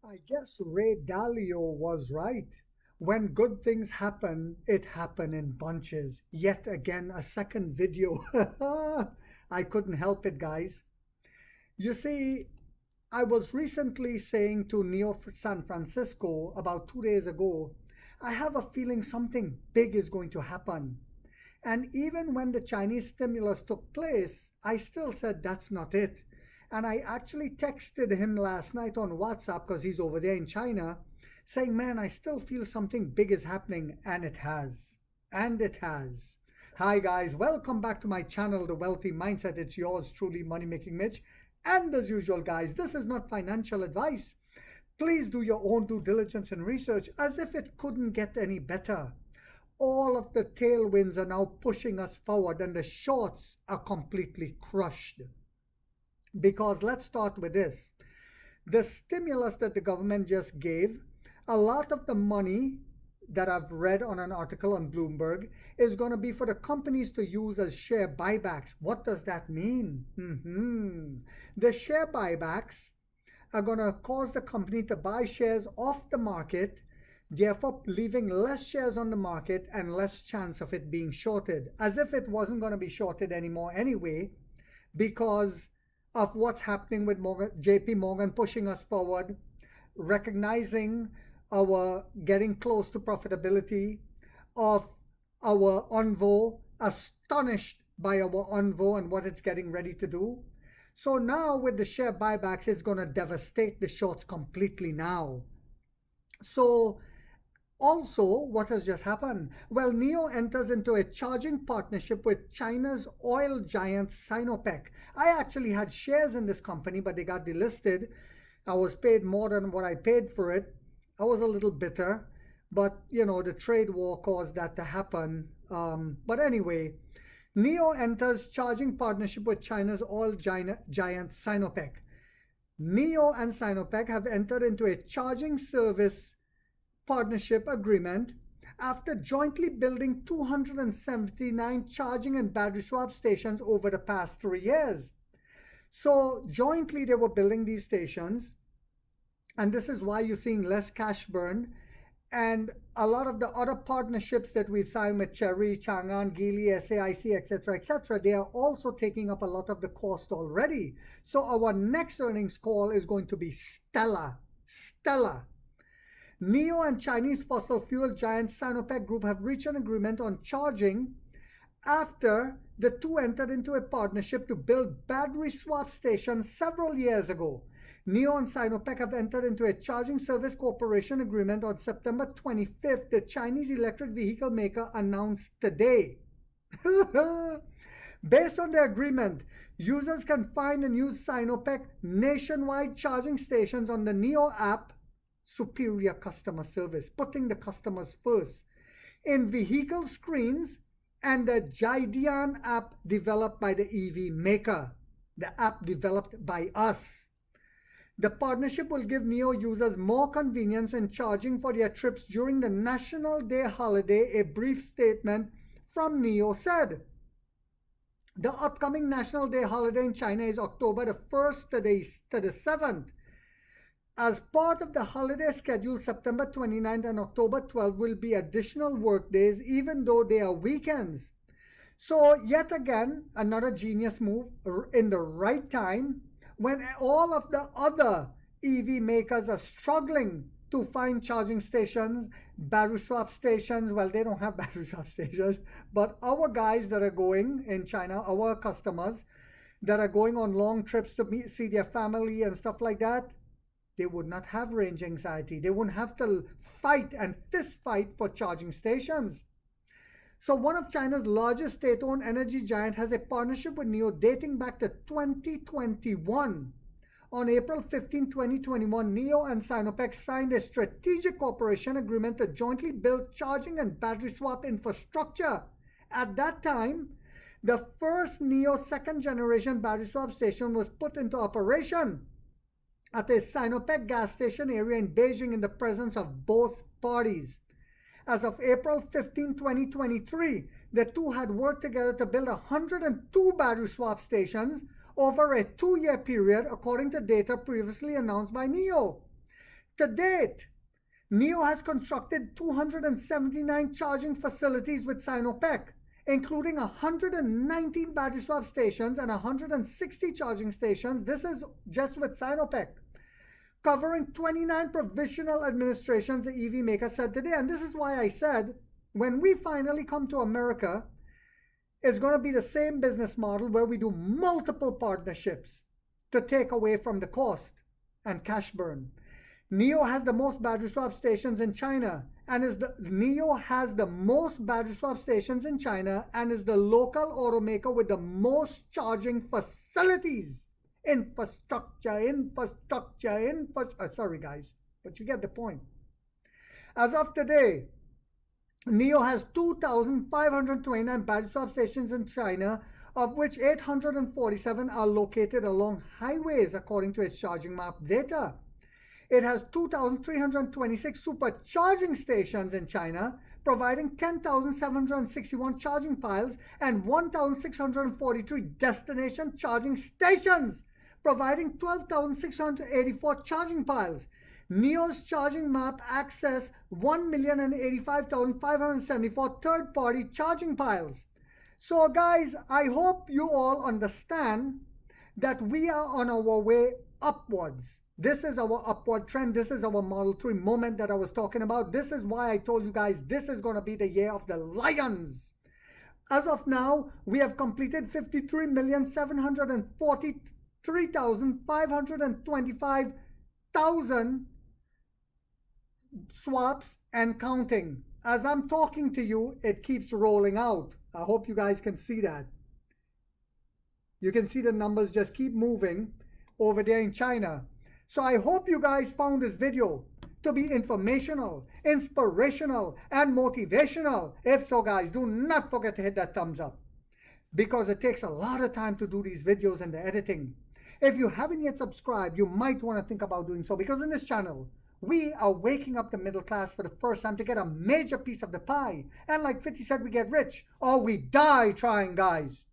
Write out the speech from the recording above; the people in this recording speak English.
I guess Ray Dalio was right. When good things happen, it happen in bunches. Yet again, a second video. I couldn't help it, guys. You see, I was recently saying to Neo San Francisco about 2 days ago, I have a feeling something big is going to happen. And even when the Chinese stimulus took place, I still said that's not it. And I actually texted him last night on WhatsApp because he's over there in China saying, man, I still feel something big is happening. And it has. And it has. Hi, guys. Welcome back to my channel, The Wealthy Mindset. It's yours truly, Money Making Mitch. And as usual, guys, this is not financial advice. Please do your own due diligence and research as if it couldn't get any better. All of the tailwinds are now pushing us forward and the shorts are completely crushed. Because let's start with this. The stimulus that the government just gave, a lot of the money that I've read on an article on Bloomberg is going to be for the companies to use as share buybacks. What does that mean? The share buybacks are going to cause the company to buy shares off the market, therefore leaving less shares on the market and less chance of it being shorted, as if it wasn't going to be shorted anymore anyway, because of what's happening with JP Morgan pushing us forward, recognizing our getting close to profitability, of our Onvo, astonished by our Onvo and what it's getting ready to do. So now with the share buybacks, it's going to devastate the shorts completely now. So also, what has just happened? Well, Nio enters into a charging partnership with China's oil giant Sinopec. I actually had shares in this company, but they got delisted. I was paid more than what I paid for it. I was a little bitter, but you know, the trade war caused that to happen. But anyway, Nio enters charging partnership with China's oil giant Sinopec. Nio and Sinopec have entered into a charging service partnership agreement after jointly building 279 charging and battery swap stations over the past 3 years. So jointly they were building these stations, and this is why you're seeing less cash burn. And a lot of the other partnerships that we've signed with Cherry, Chang'an, Geely, SAIC, etc., they are also taking up a lot of the cost already. So our next earnings call is going to be stellar. Nio and Chinese fossil fuel giant Sinopec Group have reached an agreement on charging after the two entered into a partnership to build battery swap stations several years ago. Nio and Sinopec have entered into a charging service cooperation agreement on September 25th, the Chinese electric vehicle maker announced today. Based on the agreement, users can find and use Sinopec nationwide charging stations on the Nio app. Superior customer service, putting the customers first, in vehicle screens, and the Jidian app developed by the EV maker, the app developed by us. The partnership will give Nio users more convenience in charging for their trips during the National Day holiday, a brief statement from Nio said. The upcoming National Day holiday in China is October the 1st to the 7th. As part of the holiday schedule, September 29th and October 12th will be additional work days, even though they are weekends. So yet again, another genius move in the right time, when all of the other EV makers are struggling to find charging stations, battery swap stations. Well, they don't have battery swap stations, but our guys that are going in China, our customers that are going on long trips to see their family and stuff like that, they would not have range anxiety. They wouldn't have to fight and fist fight for charging stations. So one of China's largest state-owned energy giant has a partnership with Nio dating back to 2021. On April 15, 2021, Nio and Sinopec signed a strategic cooperation agreement to jointly build charging and battery swap infrastructure. At that time, the first Nio second-generation battery swap station was put into operation at a Sinopec gas station area in Beijing in the presence of both parties. As of April 15, 2023, the two had worked together to build 102 battery swap stations over a 2-year period, according to data previously announced by Nio. To date, Nio has constructed 279 charging facilities with Sinopec, including 119 battery swap stations and 160 charging stations. This is just with Sinopec, covering 29 provincial administrations, the EV maker said today. And this is why I said, when we finally come to America, it's going to be the same business model where we do multiple partnerships to take away from the cost and cash burn. Nio has the most battery swap stations in China and is the most battery swap stations in China and is the local automaker with the most charging facilities. Sorry guys, but you get the point. As of today, Nio has 2,529 battery swap stations in China, of which 847 are located along highways according to its charging map data. It has 2,326 supercharging stations in China, providing 10,761 charging piles and 1,643 destination charging stations, providing 12,684 charging piles. Nio's charging map access 1,085,574 third-party charging piles. So guys, I hope you all understand that we are on our way upwards. This is our upward trend. This is our Model 3 moment that I was talking about. This is why I told you guys this is going to be the year of the lions. As of now, we have completed 53,743,525 swaps and counting. As I'm talking to you, it keeps rolling out. I hope you guys can see that. You can see the numbers just keep moving over there in China. So I hope you guys found this video to be informational, inspirational, and motivational. If so, guys, do not forget to hit that thumbs up, because it takes a lot of time to do these videos and the editing. If you haven't yet subscribed, you might want to think about doing so, because in this channel, we are waking up the middle class for the first time to get a major piece of the pie. And like 50 said, we get rich or we die trying, guys.